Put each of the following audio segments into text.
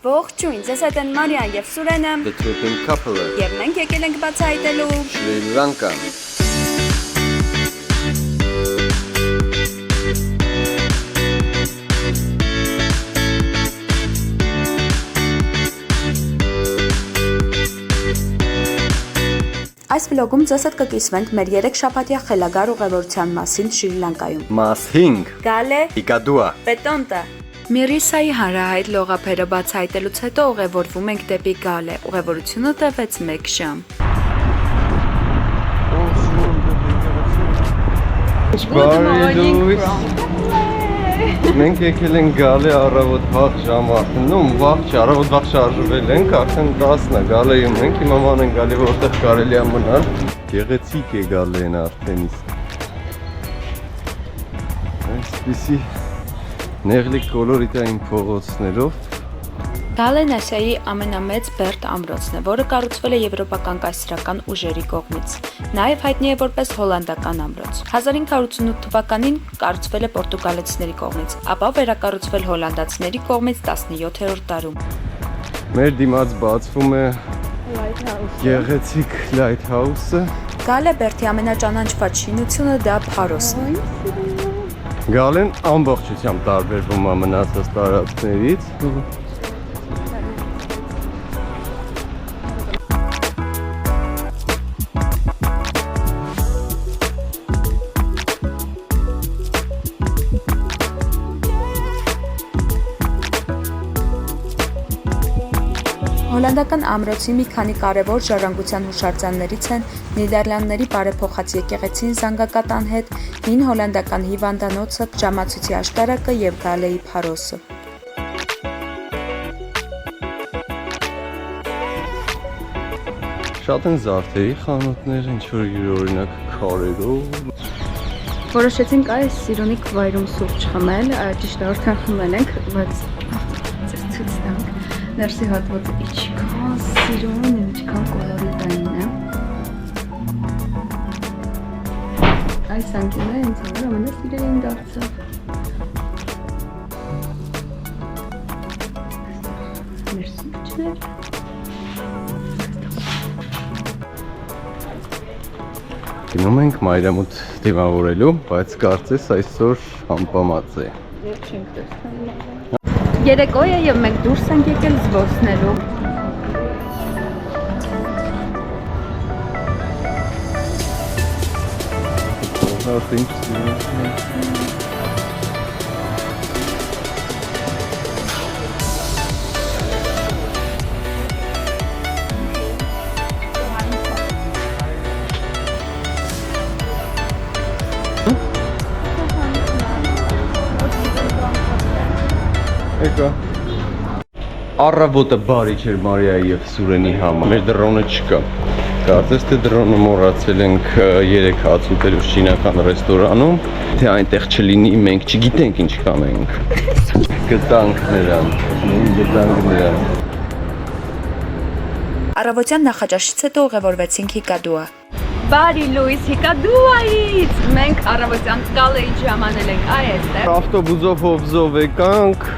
Ողջույն, ձեզ հետ են Մարիան և Սուրենը The Tripping Couple և մենք եկել ենք բացահայտելու Շրի Լանկա Այս վլոգում ձեզ հետ կկիսվենք մեր 3 շաբաթյա խելագար ուղևորության մասին Շրի Լանկայում Մասհինգ Գալե, Իկադուա Պետոնտա Միրիսայի հանրահայտ լողափերը բացահայտելուց հետո ուղևորվում ենք դեպի Գալե, ուղևորությունը տևեց 1 ժամ Մենք եկել ենք Գալե առավոտ վաղ ժամ արդեն, վաղ չի, առավոտ վաղ շարժվել ենք, արդեն 10-ն է Գալեում ենք, հիմա ման ենք գալի որտեղ կարելի է մնալ Գեղեցիկ է Գալեն արդեն իսկ Այսպիսի նեղլիկ կոլորիտային փողոցներով Գալեն Ասիայի ամենամեծ բերդ ամրոցն է, որը կառուցվել է եվրոպական կայսրական ուժերի կողմից։ Նաև հայտնի է որպես հոլանդական ամրոց։ 1588 թվականին կառուցվել է պորտուգալացիների կողմից, ապա վերակառուցվել հոլանդացիների կողմից 17-րդ դարում։ Մեր դիմաց բացվում է գեղեցիկ լայթհաուսը։ Գալե բերդի ամենաճանաչված շինությունը դա Փարոսն է։ Գալեն ամբողջությամբ տարբերվում է մնացած տարածքներից։ Հոլանդական ամրոցի մի քանի կարևոր ժառանգության հուշարձաններից են Նիդերլանդների բարեփոխած եկեղեցին զանգակատան հետ, հին հոլանդական հիվանդանոցը, ժամացույցի աշտարակը և Գալեի Փարոսը։ Շատ են զարդերի խանութներ, ինչ-որ յուրօրինակ քարերով։ Որոշեցինք այս սիրունիկ վայրում սուրճ խմել, ճիշտ է արդեն խմել ենք, բայց ձեզ ցույց տանք ներսի հատվածը ինչքան սիրուն ու ինչքան կոլորիտային է։ Այս անկյունը ինձ համար ամենասիրելին դարձավ։ Մեր սուրճներ։ Գնում ենք մայրամուտ դիմավորելու, բայց կարծես այսօր համպամած է։ Եվ չենք տեսնում։ Երեկո է և մենք դուրս ենք եկել զբոսնելու։ Արդեն ինչ սիրուն է։ Եկա։ Առավոտը բարի չէր Մարիայի և Սուրենի համար, մեր դրոնը չկա։ Կարծես թե դրոնը մոռացել ենք 3 հաց ուտելու չինական ռեստորանում, թե այնտեղ չլինի, մենք չգիտենք ինչ կանենք։ Գտանք նրան։ Առավոտյան նախաճաշից հետո ուղևորվեցինք Հիկադուա։ Բարի լույս Հիկադուայից։ Մենք առավոտյան Գալեից ժամանել ենք այստեղ։ Ավտոբուսով հովզով եկանք։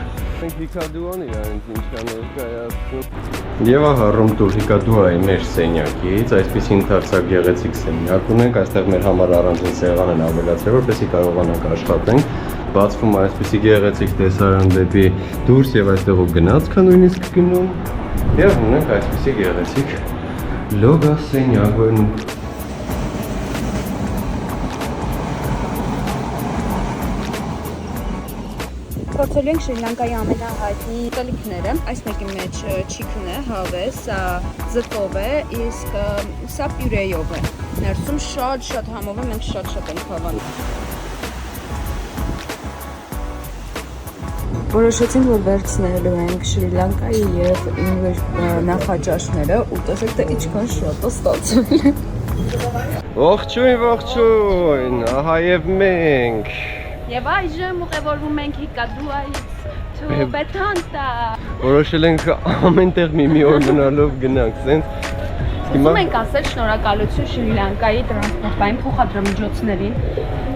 Մենք Հիկադուան իրանց ինչքան ներկայացնում։ Եվ ահա ռումտուր Հիկադուայի մեր սենյակից, այսպիսի ընդարձակ գեղեցիկ սենյակ ունենք, այստեղ մեր համար առանձին սեղան են ավելացրել, որպեսզի կարողանանք աշխատենք։ Բացվում է այսպիսի գեղեցիկ տեսարան դեպի դուրս եւ այստեղով գնացքը նույնիսկ գնում։ Եվ ունենք այսպիսի գեղեցիկ լոգա սենյակ, որն Փորձելու ենք Շրի Լանկայի ամենահայտնի ուտելիքները, այս մեկի մեջ չիքն է, հավես, սա ձկով է, իսկ սա պյուրեյով է, ներսում շատ համով է, մենք շատ ենք հավանում։ Որոշեցինք, որ վերցնելու ենք Շրի Լանկայի և մեր նախաճաշները ու տեսեք, թե ինչքան շատ է ստացվել է։ Ողջույն, ահա եւ մենք։ Եվ այժմ ուղևորվում ենք Հիկադուայից to Պետոնտա։ Որոշել ենք ամենտեղ մի օր մնալով գնանք, սենց Ուզում ենք ասել շնորհակալություն Շրի Լանկայի տրանսպորտային փոխադրամիջոցներին,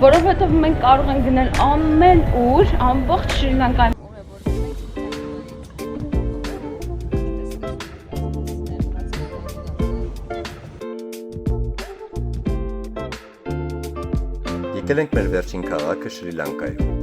որովհետև մենք կարող ենք գնել ամեն ուր, ամբողջ Շրի Լանկայում Եկել ենք մեր վերջին քաղաքը Շրի Լանկայում։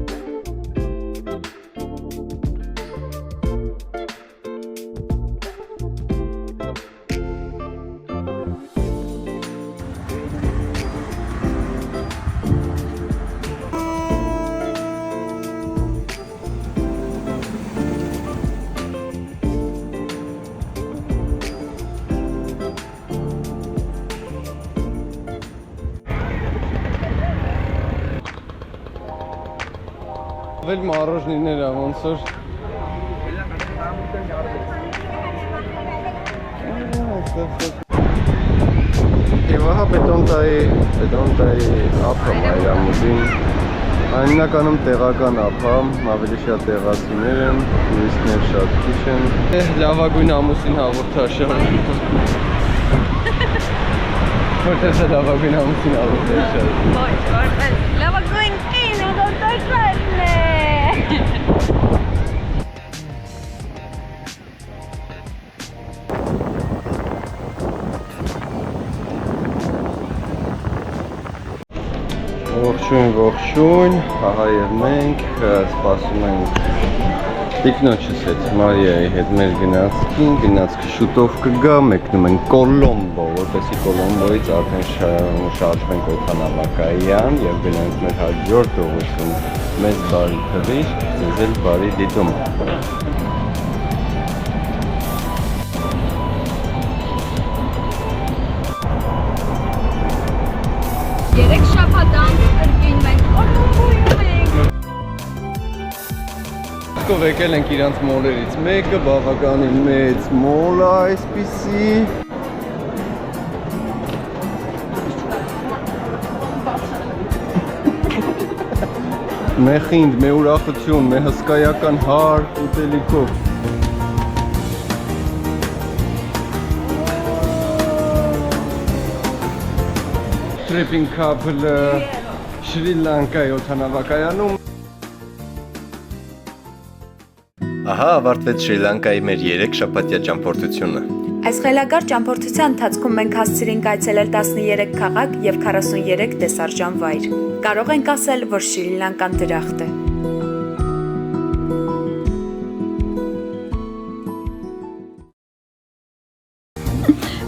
Վել մառոժնիները ոնց որ Եվ ահա բետոնտայի ափը Մայրամուտին Այն հիմնականում տեղական ափ է, ավելի շատ տեղացիներ են, տուրիստներ շատ քիչ են Լավագույն ամուսին հաղորդաշար Որտե՞ղ է լավագույն ամուսին հաղորդաշար Ոչ, որպես լավագույն կին հաղորդաշարն է Ողջույն, ահա եւ մենք սպասում ենք Տիկնոջս հետ, Մարիայի հետ մեր գնացքը շուտով կգա, մեկնում ենք Կոլոմբո, որպեսզի Կոլոմբոից արդեն շարժվենք օդանավակայան եւ գնանք մեր հաջորդ ուղղություն, մեզ բարի թվիշ, ձեզ էլ բարի դիտում։ Երեք շաբաթան կրկին մենք Կոլոմբոյում ենք Ով եկել ենք իրանց մոլերից մեկը, բավականին մեծ մոլ է այսպիսի Մե խինդ, մե ուրախություն, մե հսկայական հարկ ուտելիքով Tripping couple Շրի Լանկայի օդանավակայանում Ահա ավարտվեց Շրի Լանկայի մեր 3 շաբաթյա ճամփորդությունը։ Այս խելագար ճամփորդության ընթացքում մենք հասցրինք այցելել 13 քաղաք եւ 43 տեսարժան վայր։ Կարող ենք ասել, որ Շրի Լանկան դրախտ է։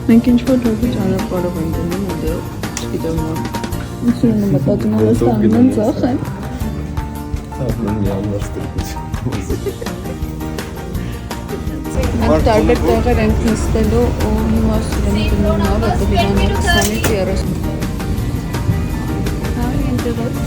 Մենք ինչ-որ լույսի ճանապարհով ենք գնում ու դե չգիտեմ ուսումն մտածում եմ ստանում ծախ են Ահա միանալ ստրկություն Մենք տարբեր տեղեր ենք նստելու ու հիմա սիրեմ գնում նավը դիվանը 20-ից 30 Այ ինտերես